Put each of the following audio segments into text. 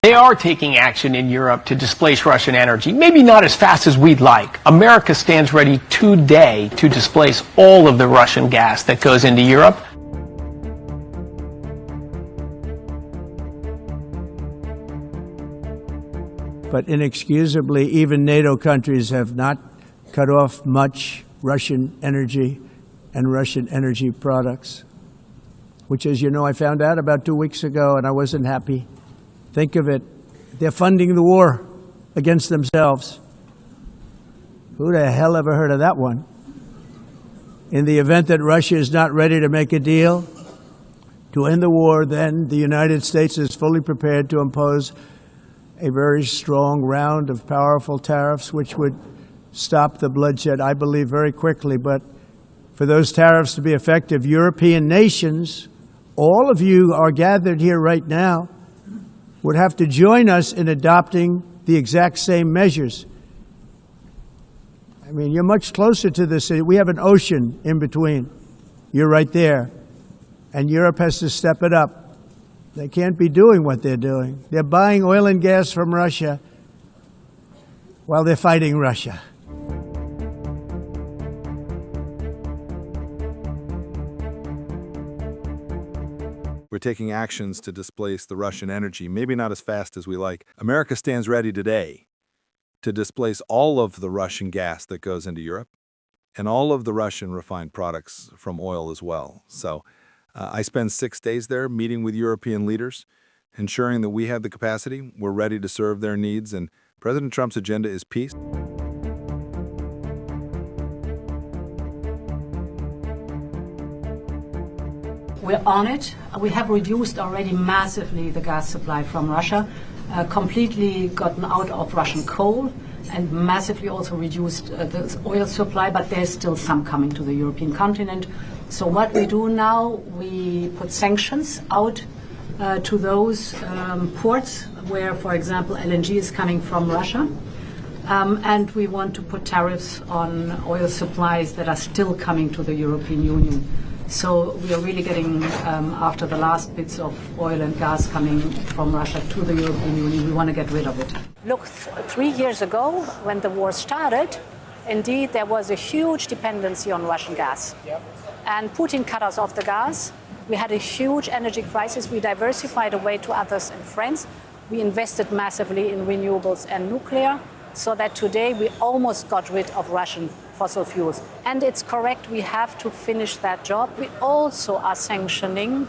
They are taking action in Europe to displace Russian energy, maybe not as fast as we'd like. America stands ready today to displace all of the Russian gas that goes into Europe. But inexcusably, even NATO countries have not cut off much Russian energy and Russian energy products, which, as you know, I found out about 2 weeks ago, and I wasn't happy. Think of it. They're funding the war against themselves. Who the hell ever heard of that one? In the event that Russia is not ready to make a deal to end the war, then the United States is fully prepared to impose a very strong round of powerful tariffs, which would stop the bloodshed, I believe, very quickly. But for those tariffs to be effective, European nations, all of you are gathered here right now, would have to join us in adopting the exact same measures. I mean, you're much closer to this. We have an ocean in between. You're right there. And Europe has to step it up. They can't be doing what they're doing. They're buying oil and gas from Russia while they're fighting Russia. We're taking actions to displace the Russian energy, maybe not as fast as we like. America stands ready today to displace all of the Russian gas that goes into Europe and all of the Russian refined products from oil as well. So I spend 6 days there meeting with European leaders, ensuring that we have the capacity, we're ready to serve their needs, and President Trump's agenda is peace. We're on it. We have reduced already massively the gas supply from Russia, completely gotten out of Russian coal, and massively also reduced the oil supply, but there's still some coming to the European continent. So what we do now, we put sanctions out to those ports where, for example, LNG is coming from Russia. And we want to put tariffs on oil supplies that are still coming to the European Union. So we are really getting after the last bits of oil and gas coming from Russia to the European Union. We want to get rid of it. Look, 3 years ago, when the war started, indeed there was a huge dependency on Russian gas. Yep. And Putin cut us off the gas. We had a huge energy crisis. We diversified away to others and friends. We invested massively in renewables and nuclear, so that today we almost got rid of Russian fossil fuels. And it's correct, we have to finish that job. We also are sanctioning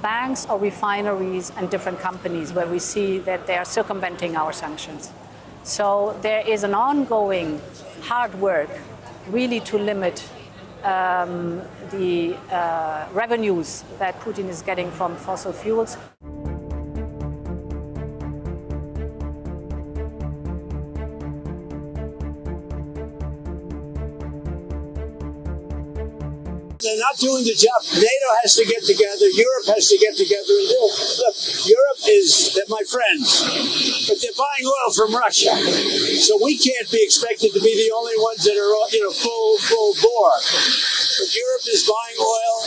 banks or refineries and different companies where we see that they are circumventing our sanctions. So there is an ongoing hard work really to limit the revenues that Putin is getting from fossil fuels. They're not doing the job. NATO has to get together. Europe has to get together and do it. Look, Europe they're my friends, but they're buying oil from Russia. So we can't be expected to be the only ones that are, full bore. But Europe is buying oil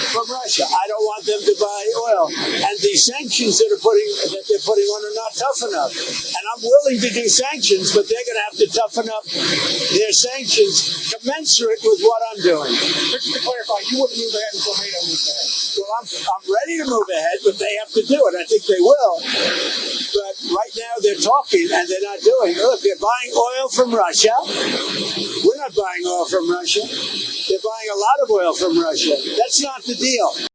from Russia. I don't want them to buy oil. And the sanctions that they're putting on are not tough enough. And I'm willing to do sanctions, but they're going to have to toughen up their sanctions commensurate with what I'm doing. Just to clarify, you wouldn't move ahead until NATO moves ahead. Well, I'm ready to move ahead, but they have to do it. I think they will. But right now they're talking and they're not doing it. Look, they're buying oil from Russia. We're not buying oil from Russia. They're buying a lot of oil from Russia. That's not the deal.